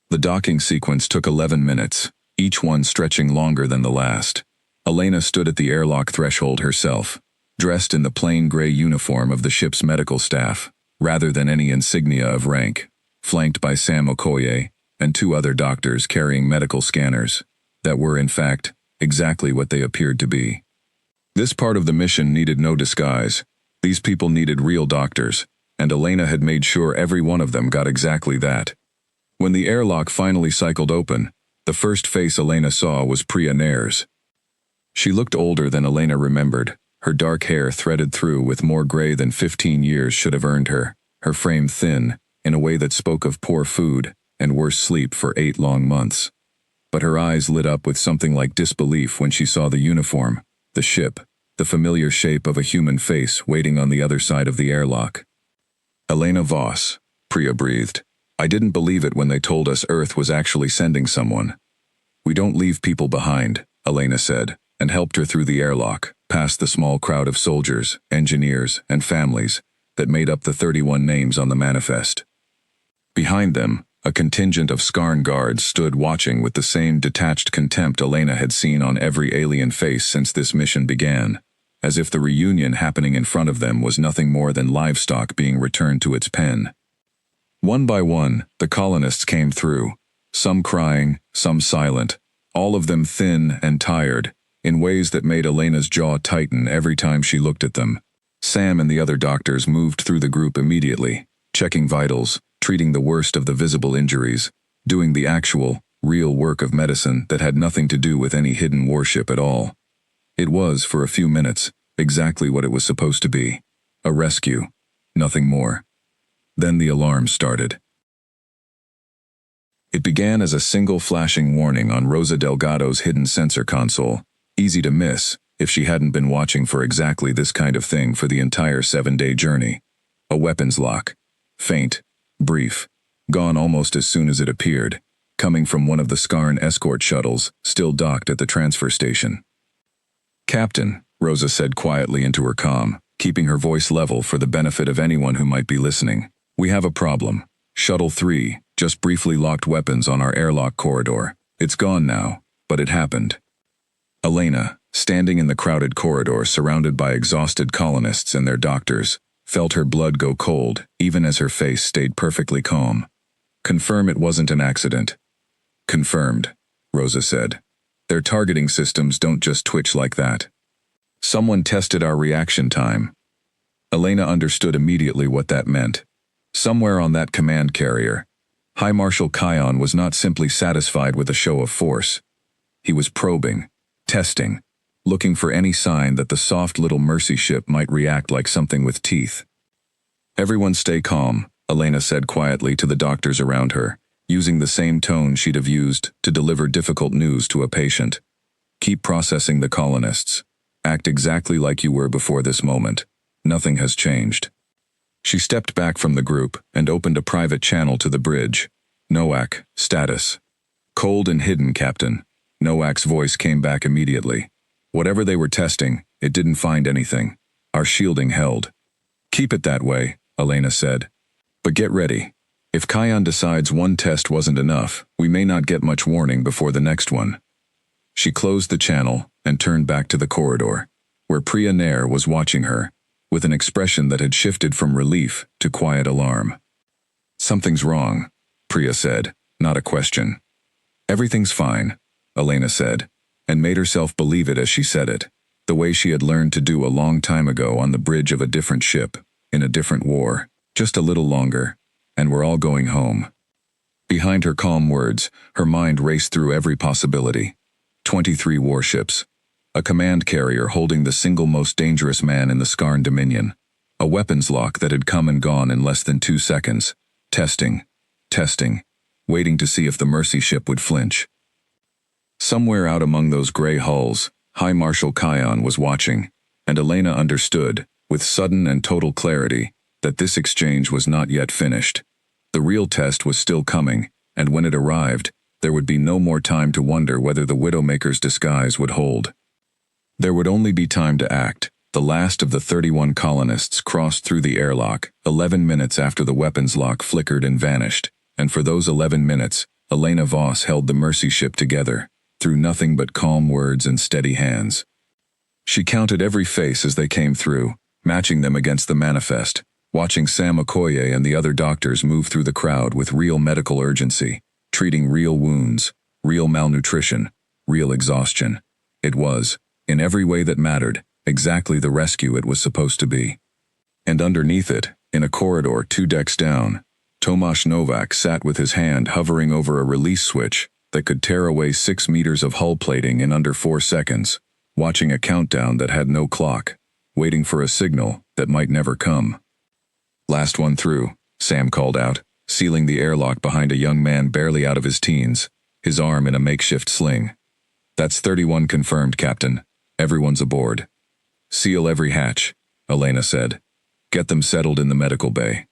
The docking sequence took 11 minutes, each one stretching longer than the last. Elena stood at the airlock threshold herself, dressed in the plain gray uniform of the ship's medical staff, rather than any insignia of rank, flanked by Sam Okoye and 2 other doctors carrying medical scanners that were, in fact, exactly what they appeared to be. This part of the mission needed no disguise. These people needed real doctors, and Elena had made sure every one of them got exactly that. When the airlock finally cycled open, the first face Elena saw was Priya Nair's. She looked older than Elena remembered, her dark hair threaded through with more gray than 15 years should have earned her frame thin, in a way that spoke of poor food and worse sleep for 8 long months. But her eyes lit up with something like disbelief when she saw the uniform, the ship, the familiar shape of a human face waiting on the other side of the airlock. Elena Voss, Priya breathed. I didn't believe it when they told us Earth was actually sending someone. We don't leave people behind, Elena said, and helped her through the airlock, past the small crowd of soldiers, engineers, and families that made up the 31 names on the manifest. Behind them, a contingent of Skarn guards stood watching with the same detached contempt Elena had seen on every alien face since this mission began, as if the reunion happening in front of them was nothing more than livestock being returned to its pen. One by one, the colonists came through, some crying, some silent, all of them thin and tired, in ways that made Elena's jaw tighten every time she looked at them. Sam and the other doctors moved through the group immediately, checking vitals, treating the worst of the visible injuries, doing the actual, real work of medicine that had nothing to do with any hidden warship at all. It was, for a few minutes, exactly what it was supposed to be. A rescue. Nothing more. Then the alarm started. It began as a single flashing warning on Rosa Delgado's hidden sensor console, easy to miss if she hadn't been watching for exactly this kind of thing for the entire 7-day journey. A weapons lock. Faint, brief, gone almost as soon as it appeared, coming from one of the Skarn escort shuttles still docked at the transfer station. Captain, Rosa said quietly into her comm, keeping her voice level for the benefit of anyone who might be listening. We have a problem. Shuttle 3 just briefly locked weapons on our airlock corridor. It's gone now, but it happened. Elena, standing in the crowded corridor surrounded by exhausted colonists and their doctors, felt her blood go cold even as her face stayed perfectly calm. Confirm it wasn't an accident. Confirmed, Rosa said. Their targeting systems don't just twitch like that. Someone tested our reaction time. Elena understood immediately what that meant. Somewhere on that command carrier, High Marshal Kion was not simply satisfied with a show of force. He was probing, testing, looking for any sign that the soft little mercy ship might react like something with teeth. Everyone stay calm, Elena said quietly to the doctors around her, using the same tone she'd have used to deliver difficult news to a patient. Keep processing the colonists. Act exactly like you were before this moment. Nothing has changed. She stepped back from the group and opened a private channel to the bridge. Noack, status. Cold and hidden, Captain. Noack's voice came back immediately. Whatever they were testing, it didn't find anything. Our shielding held. Keep it that way, Elena said. But get ready. If Kion decides one test wasn't enough, we may not get much warning before the next one. She closed the channel and turned back to the corridor, where Priya Nair was watching her, with an expression that had shifted from relief to quiet alarm. Something's wrong, Priya said, not a question. Everything's fine, Elena said, and made herself believe it as she said it, the way she had learned to do a long time ago on the bridge of a different ship, in a different war, just a little longer, and we're all going home. Behind her calm words, her mind raced through every possibility. 23 warships. A command carrier holding the single most dangerous man in the Skarn Dominion. A weapons lock that had come and gone in less than 2 seconds. Testing. Waiting to see if the Mercy ship would flinch. Somewhere out among those gray hulls, High Marshal Kion was watching, and Elena understood, with sudden and total clarity, that this exchange was not yet finished. The real test was still coming, and when it arrived, there would be no more time to wonder whether the Widowmaker's disguise would hold. There would only be time to act. The last of the 31 colonists crossed through the airlock 11 minutes after the weapons lock flickered and vanished, and for those 11 minutes, Elena Voss held the Mercy ship together, through nothing but calm words and steady hands. She counted every face as they came through, matching them against the manifest, watching Sam Okoye and the other doctors move through the crowd with real medical urgency, treating real wounds, real malnutrition, real exhaustion. It was, in every way that mattered, exactly the rescue it was supposed to be. And underneath it, in a corridor 2 decks down, Tomasz Novak sat with his hand hovering over a release switch that could tear away 6 meters of hull plating in under 4 seconds, watching a countdown that had no clock, waiting for a signal that might never come. "Last one through," Sam called out, sealing the airlock behind a young man barely out of his teens, his arm in a makeshift sling. "That's 31 confirmed, Captain. Everyone's aboard." "Seal every hatch," Elena said. "Get them settled in the medical bay.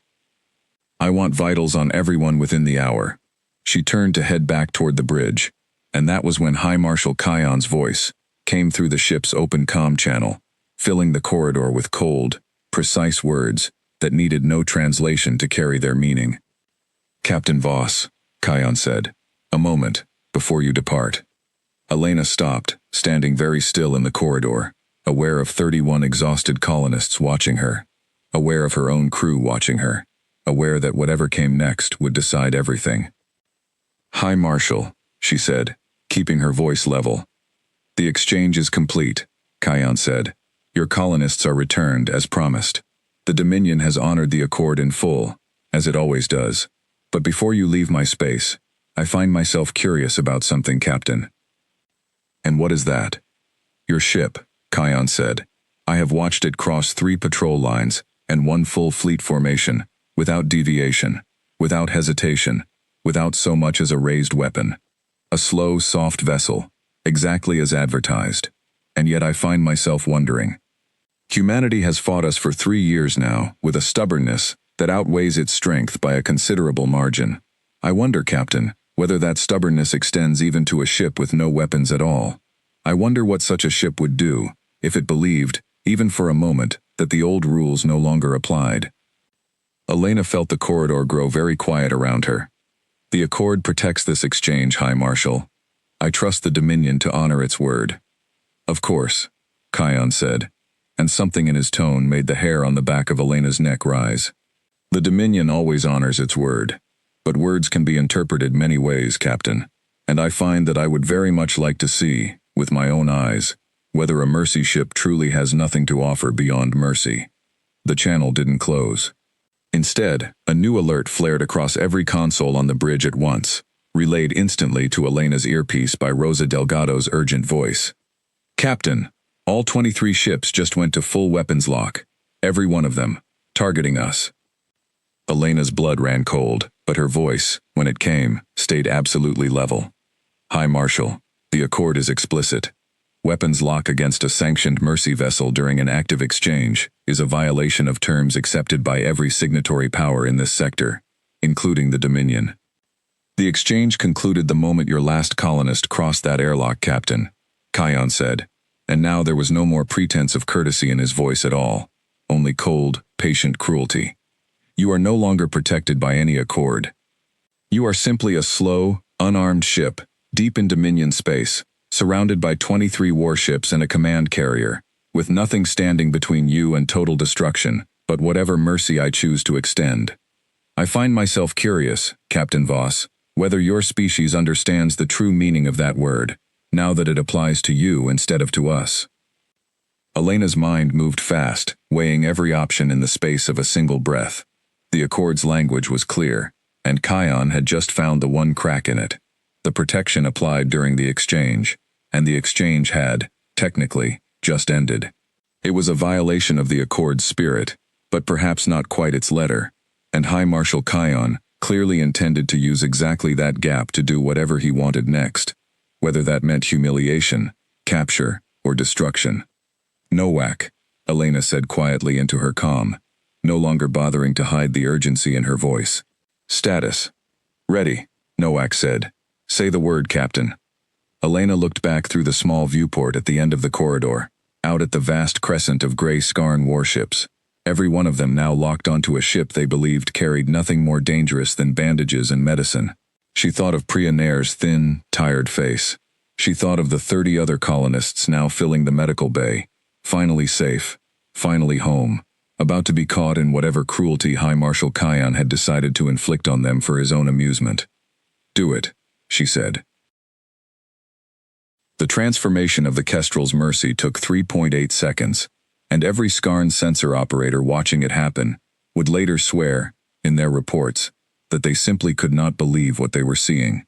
I want vitals on everyone within the hour." She turned to head back toward the bridge, and that was when High Marshal Kion's voice came through the ship's open comm channel, filling the corridor with cold, precise words that needed no translation to carry their meaning. "Captain Voss," Kion said, "a moment, before you depart." Elena stopped, standing very still in the corridor, aware of 31 exhausted colonists watching her, aware of her own crew watching her, aware that whatever came next would decide everything. "High Marshal," she said, keeping her voice level. "The exchange is complete," Kion said. "Your colonists are returned, as promised. The Dominion has honored the accord in full, as it always does. But before you leave my space, I find myself curious about something, Captain." "And what is that?" "Your ship," Kion said. "I have watched it cross 3 patrol lines and 1 full fleet formation, without deviation, without hesitation, without so much as a raised weapon. A slow, soft vessel, exactly as advertised. And yet I find myself wondering. Humanity has fought us for 3 years now, with a stubbornness that outweighs its strength by a considerable margin. I wonder, Captain, whether that stubbornness extends even to a ship with no weapons at all. I wonder what such a ship would do, if it believed, even for a moment, that the old rules no longer applied." Elena felt the corridor grow very quiet around her. "The accord protects this exchange, High Marshal. I trust the Dominion to honor its word." "Of course," Kion said, and something in his tone made the hair on the back of Elena's neck rise. "The Dominion always honors its word. But words can be interpreted many ways, Captain, and I find that I would very much like to see, with my own eyes, whether a mercy ship truly has nothing to offer beyond mercy." The channel didn't close. Instead, a new alert flared across every console on the bridge at once, relayed instantly to Elena's earpiece by Rosa Delgado's urgent voice. "Captain, all 23 ships just went to full weapons lock. Every one of them, targeting us." Elena's blood ran cold, but her voice, when it came, stayed absolutely level. "High Marshal, the accord is explicit. Weapons lock against a sanctioned mercy vessel during an active exchange is a violation of terms accepted by every signatory power in this sector, including the Dominion. The exchange concluded the moment your last colonist crossed that airlock, Captain," Kion said, and now there was no more pretense of courtesy in his voice at all, only cold, patient cruelty. "You are no longer protected by any accord. You are simply a slow, unarmed ship, deep in Dominion space, surrounded by 23 warships and a command carrier, with nothing standing between you and total destruction, but whatever mercy I choose to extend. I find myself curious, Captain Voss, whether your species understands the true meaning of that word, now that it applies to you instead of to us." Elena's mind moved fast, weighing every option in the space of a single breath. The accord's language was clear, and Kion had just found the one crack in it. The protection applied during the exchange, and the exchange had, technically, just ended. It was a violation of the accord's spirit, but perhaps not quite its letter, and High Marshal Kion clearly intended to use exactly that gap to do whatever he wanted next, whether that meant humiliation, capture, or destruction. "Nowak," Elena said quietly into her comm, no longer bothering to hide the urgency in her voice. "Status." "Ready," Nowak said. "Say the word, Captain." Elena looked back through the small viewport at the end of the corridor, out at the vast crescent of gray Skarn warships, every one of them now locked onto a ship they believed carried nothing more dangerous than bandages and medicine. She thought of Priya Nair's thin, tired face. She thought of the 30 other colonists now filling the medical bay, finally safe, finally home, about to be caught in whatever cruelty High Marshal Kion had decided to inflict on them for his own amusement. "Do it," she said. The transformation of the Kestrel's Mercy took 3.8 seconds, And every Skarn sensor operator watching it happen would later swear, in their reports, that they simply could not believe what they were seeing.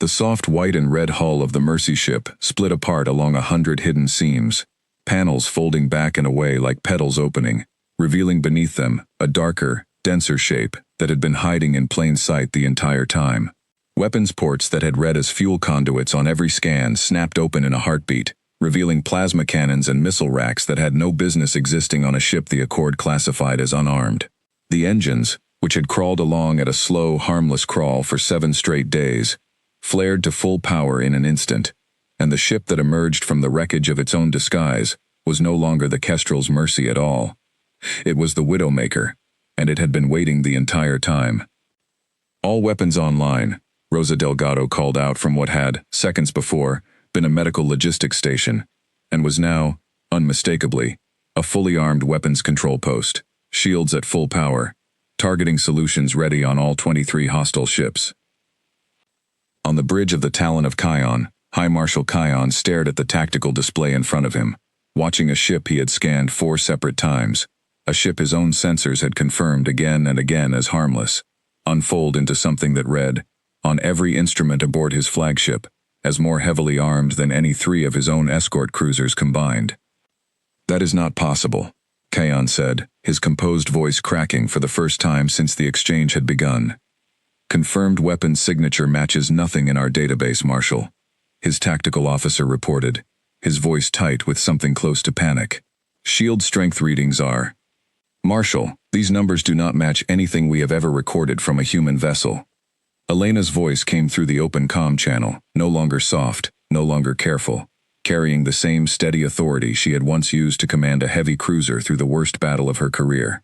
The soft white and red hull of the Mercy ship split apart along 100 hidden seams, panels folding back and away like petals opening, revealing beneath them a darker, denser shape that had been hiding in plain sight the entire time. Weapons ports that had read as fuel conduits on every scan snapped open in a heartbeat, revealing plasma cannons and missile racks that had no business existing on a ship the Accord classified as unarmed. The engines, which had crawled along at a slow, harmless crawl for 7 straight days, flared to full power in an instant, and the ship that emerged from the wreckage of its own disguise was no longer the Kestrel's Mercy at all. It was the Widowmaker, and it had been waiting the entire time. "All weapons online," Rosa Delgado called out from what had, seconds before, been a medical logistics station, and was now, unmistakably, a fully armed weapons control post, shields at full power, targeting solutions ready on all 23 hostile ships. On the bridge of the Talon of Kion, High Marshal Kion stared at the tactical display in front of him, watching a ship he had scanned 4 separate times, a ship his own sensors had confirmed again and again as harmless, unfold into something that read, on every instrument aboard his flagship, as more heavily armed than any 3 of his own escort cruisers combined. "That is not possible," Kion said, his composed voice cracking for the first time since the exchange had begun. "Confirmed weapon signature matches nothing in our database, Marshal," his tactical officer reported, his voice tight with something close to panic. "Shield strength readings are..." "Marshal, these numbers do not match anything we have ever recorded from a human vessel." Elena's voice came through the open comm channel, no longer soft, no longer careful, carrying the same steady authority she had once used to command a heavy cruiser through the worst battle of her career.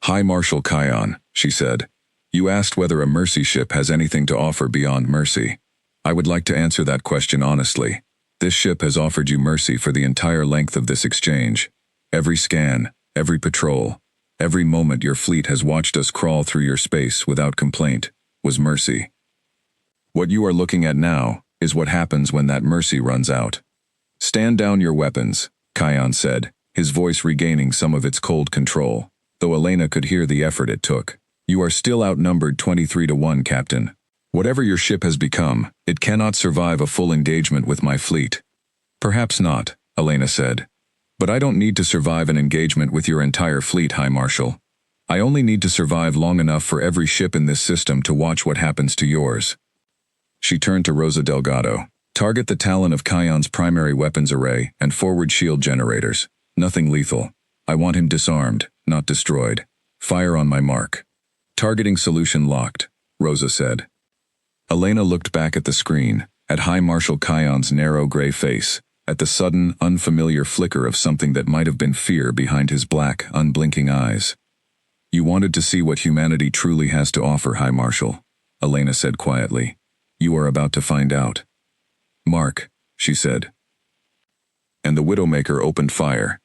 "High Marshal Kion," she said, "you asked whether a Mercy ship has anything to offer beyond mercy. I would like to answer that question honestly. This ship has offered you mercy for the entire length of this exchange. Every scan, every patrol, every moment your fleet has watched us crawl through your space without complaint was mercy. What you are looking at now is what happens when that mercy runs out. Stand down your weapons," Kion said, his voice regaining some of its cold control, though Elena could hear the effort it took. "You are still outnumbered 23-1, Captain. Whatever your ship has become, it cannot survive a full engagement with my fleet." "Perhaps not," Elena said. "But I don't need to survive an engagement with your entire fleet, High Marshal. I only need to survive long enough for every ship in this system to watch what happens to yours." She turned to Rosa Delgado. "Target the Talon of Kion's primary weapons array and forward shield generators. Nothing lethal. I want him disarmed, not destroyed. Fire on my mark." "Targeting solution locked," Rosa said. Elena looked back at the screen, at High Marshal Kion's narrow gray face, at the sudden, unfamiliar flicker of something that might have been fear behind his black, unblinking eyes. "You wanted to see what humanity truly has to offer, High Marshal," Elena said quietly. "You are about to find out." "Mark," she said. And the Widowmaker opened fire.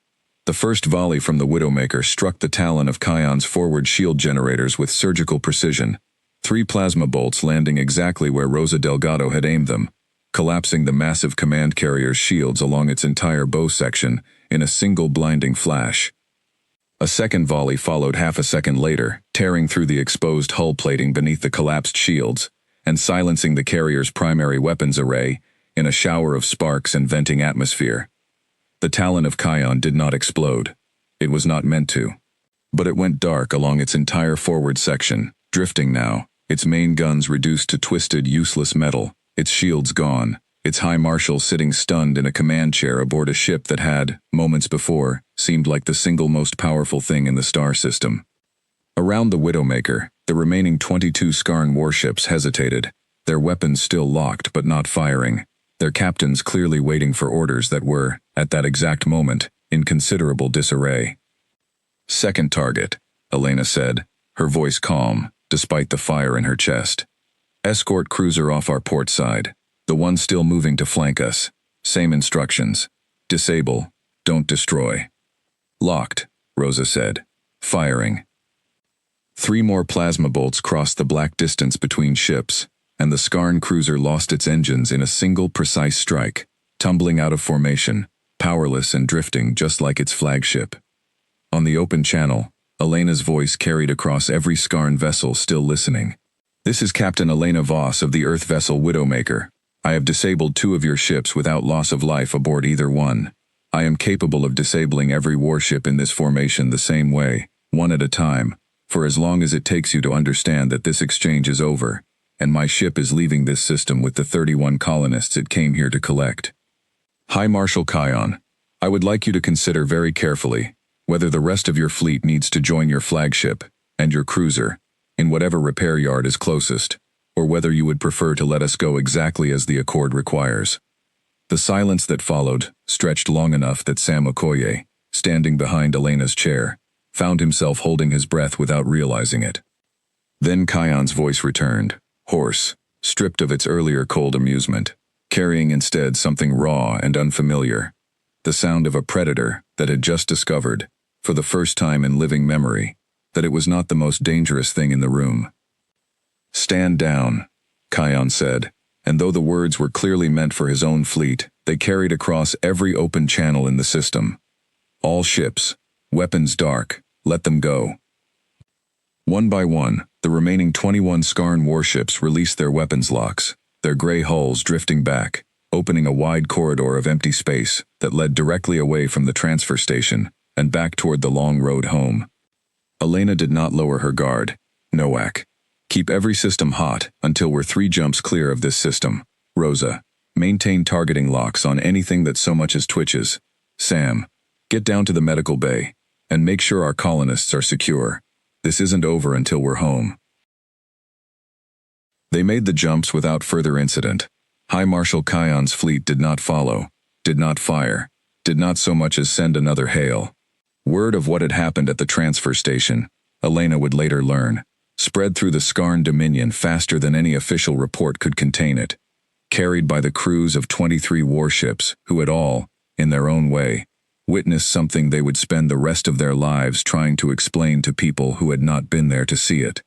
The first volley from the Widowmaker struck the Talon of Kion's forward shield generators with surgical precision, 3 plasma bolts landing exactly where Rosa Delgado had aimed them, collapsing the massive command carrier's shields along its entire bow section in a single blinding flash. A second volley followed half a second later, tearing through the exposed hull plating beneath the collapsed shields, and silencing the carrier's primary weapons array in a shower of sparks and venting atmosphere. The Talon of Kion did not explode. It was not meant to. But it went dark along its entire forward section, drifting now, its main guns reduced to twisted, useless metal, its shields gone, its High Marshal sitting stunned in a command chair aboard a ship that had, moments before, seemed like the single most powerful thing in the star system. Around the Widowmaker, the remaining 22 Skarn warships hesitated, their weapons still locked but not firing, their captains clearly waiting for orders that were, at that exact moment, in considerable disarray. "Second target," Elena said, her voice calm, despite the fire in her chest. "Escort cruiser off our port side. The one still moving to flank us. Same instructions. Disable. Don't destroy." "Locked," Rosa said. "Firing." 3 more plasma bolts crossed the black distance between ships, and the Skarn cruiser lost its engines in a single precise strike, tumbling out of formation, powerless and drifting just like its flagship. On the open channel, Elena's voice carried across every Skarn vessel still listening. "This is Captain Elena Voss of the Earth vessel Widowmaker. I have disabled 2 of your ships without loss of life aboard either one. I am capable of disabling every warship in this formation the same way, one at a time, for as long as it takes you to understand that this exchange is over, and my ship is leaving this system with the 31 colonists it came here to collect. High Marshal Kion, I would like you to consider very carefully whether the rest of your fleet needs to join your flagship and your cruiser in whatever repair yard is closest, or whether you would prefer to let us go exactly as the accord requires." The silence that followed stretched long enough that Sam Okoye, standing behind Elena's chair, found himself holding his breath without realizing it. Then Kion's voice returned, hoarse, stripped of its earlier cold amusement, carrying instead something raw and unfamiliar, the sound of a predator that had just discovered, for the first time in living memory, that it was not the most dangerous thing in the room. "Stand down," Kion said, and though the words were clearly meant for his own fleet, they carried across every open channel in the system. "All ships, weapons dark, let them go." One by one, the remaining 21 Skarn warships released their weapons locks, their gray hulls drifting back, opening a wide corridor of empty space that led directly away from the transfer station and back toward the long road home. Elena did not lower her guard. "Nowak, keep every system hot until we're 3 jumps clear of this system. Rosa, maintain targeting locks on anything that so much as twitches. Sam, get down to the medical bay and make sure our colonists are secure. This isn't over until we're home." They made the jumps without further incident. High Marshal Kion's fleet did not follow, did not fire, did not so much as send another hail. Word of what had happened at the transfer station, Elena would later learn, spread through the Skarn Dominion faster than any official report could contain it, carried by the crews of 23 warships who had all, in their own way, witnessed something they would spend the rest of their lives trying to explain to people who had not been there to see it.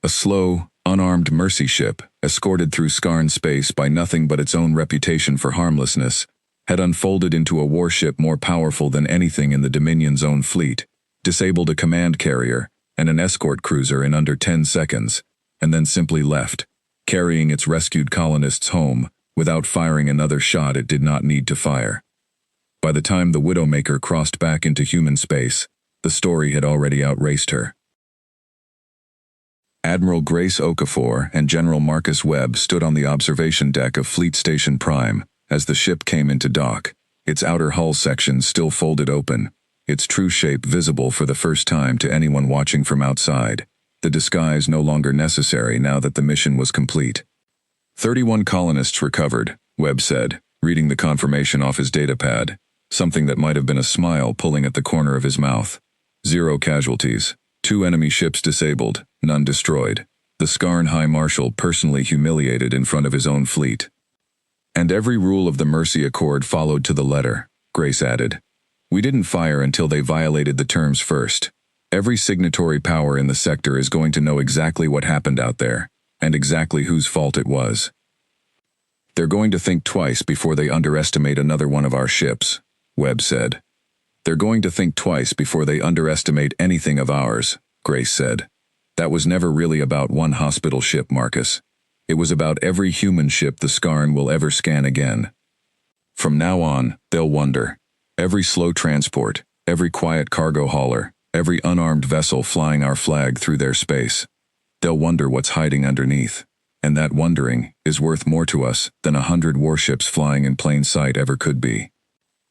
A slow, unarmed mercy ship, escorted through Skarn space by nothing but its own reputation for harmlessness, had unfolded into a warship more powerful than anything in the Dominion's own fleet, disabled a command carrier and an escort cruiser in under 10 seconds, and then simply left, carrying its rescued colonists home without firing another shot it did not need to fire. By the time the Widowmaker crossed back into human space, the story had already outraced her. Admiral Grace Okafor and General Marcus Webb stood on the observation deck of Fleet Station Prime as the ship came into dock, its outer hull section still folded open, its true shape visible for the first time to anyone watching from outside, the disguise no longer necessary now that the mission was complete. 31 colonists recovered, Webb said, reading the confirmation off his datapad, something that might have been a smile pulling at the corner of his mouth. 0 casualties, 2 enemy ships disabled, none destroyed. The Skarn High Marshal personally humiliated in front of his own fleet. "And every rule of the Mercy Accord followed to the letter," Grace added. "We didn't fire until they violated the terms first. Every signatory power in the sector is going to know exactly what happened out there, and exactly whose fault it was. They're going to think twice before they underestimate another one of our ships," Webb said. "They're going to think twice before they underestimate anything of ours," Grace said. "That was never really about one hospital ship, Marcus. It was about every human ship the Skarn will ever scan again. From now on, they'll wonder. Every slow transport, every quiet cargo hauler, every unarmed vessel flying our flag through their space. They'll wonder what's hiding underneath, and that wondering is worth more to us than 100 warships flying in plain sight ever could be."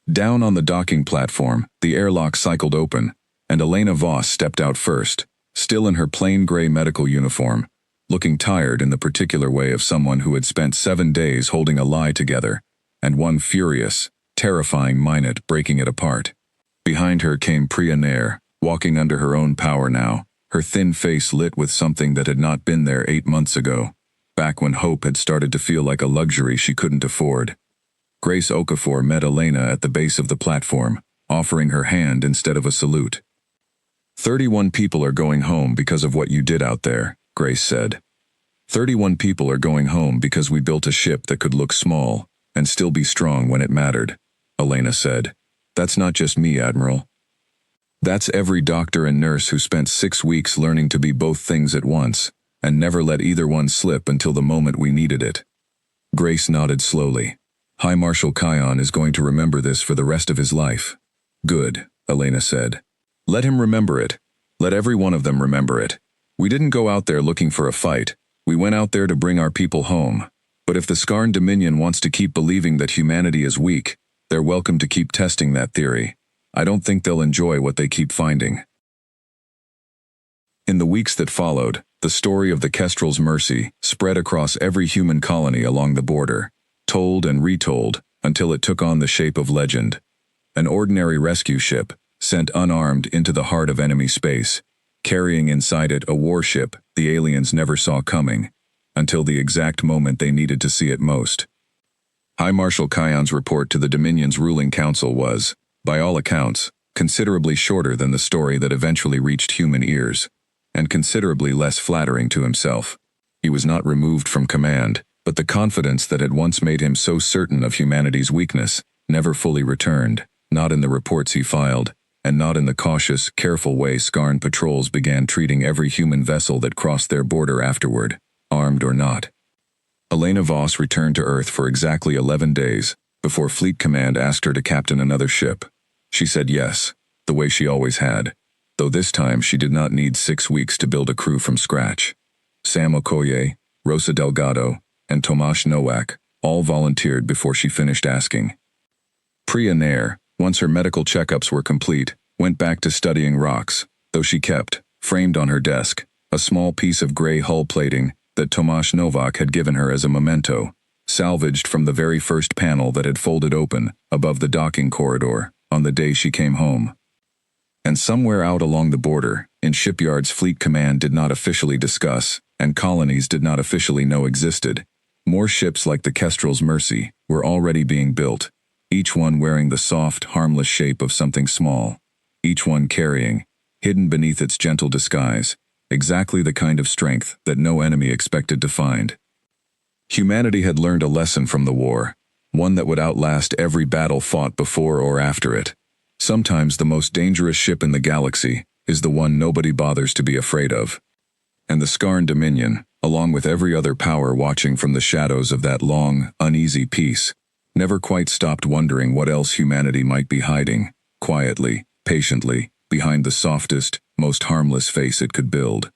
Down on the docking platform, the airlock cycled open, and Elena Voss stepped out first, still in her plain gray medical uniform, looking tired in the particular way of someone who had spent 7 days holding a lie together, and one furious, terrifying minute breaking it apart. Behind her came Priya Nair, walking under her own power now, her thin face lit with something that had not been there 8 months ago, back when hope had started to feel like a luxury she couldn't afford. Grace Okafor met Elena at the base of the platform, offering her hand instead of a salute. 31 people are going home because of what you did out there, Grace said. 31 people are going home because we built a ship that could look small and still be strong when it mattered. Elena said. That's not just me, Admiral. That's every doctor and nurse who spent 6 weeks learning to be both things at once, and never let either one slip until the moment we needed it. Grace nodded slowly. High Marshal Kion is going to remember this for the rest of his life. Good, Elena said. Let him remember it. Let every one of them remember it. We didn't go out there looking for a fight. We went out there to bring our people home. But if the Skarn Dominion wants to keep believing that humanity is weak, they're welcome to keep testing that theory. I don't think they'll enjoy what they keep finding. In the weeks that followed, the story of the Kestrel's mercy spread across every human colony along the border, told and retold until it took on the shape of legend. An ordinary rescue ship, sent unarmed into the heart of enemy space, carrying inside it a warship the aliens never saw coming, until the exact moment they needed to see it most. High Marshal Kion's report to the Dominion's ruling council was, by all accounts, considerably shorter than the story that eventually reached human ears, and considerably less flattering to himself. He was not removed from command, but the confidence that had once made him so certain of humanity's weakness never fully returned, not in the reports he filed, and not in the cautious, careful way Skarn patrols began treating every human vessel that crossed their border afterward, armed or not. Elena Voss returned to Earth for exactly 11 days, before Fleet Command asked her to captain another ship. She said yes, the way she always had, though this time she did not need 6 weeks to build a crew from scratch. Sam Okoye, Rosa Delgado, and Tomasz Nowak all volunteered before she finished asking. Priya Nair, once her medical checkups were complete, went back to studying rocks, though she kept, framed on her desk, a small piece of gray hull plating that Tomasz Nowak had given her as a memento, salvaged from the very first panel that had folded open above the docking corridor on the day she came home. And somewhere out along the border, in shipyards Fleet Command did not officially discuss, and colonies did not officially know existed, more ships like the Kestrel's Mercy were already being built, each one wearing the soft, harmless shape of something small, each one carrying, hidden beneath its gentle disguise, exactly the kind of strength that no enemy expected to find. Humanity had learned a lesson from the war, one that would outlast every battle fought before or after it. Sometimes the most dangerous ship in the galaxy is the one nobody bothers to be afraid of. And the Skarn Dominion, along with every other power watching from the shadows of that long, uneasy peace, never quite stopped wondering what else humanity might be hiding, quietly, patiently, behind the softest, most harmless face it could build.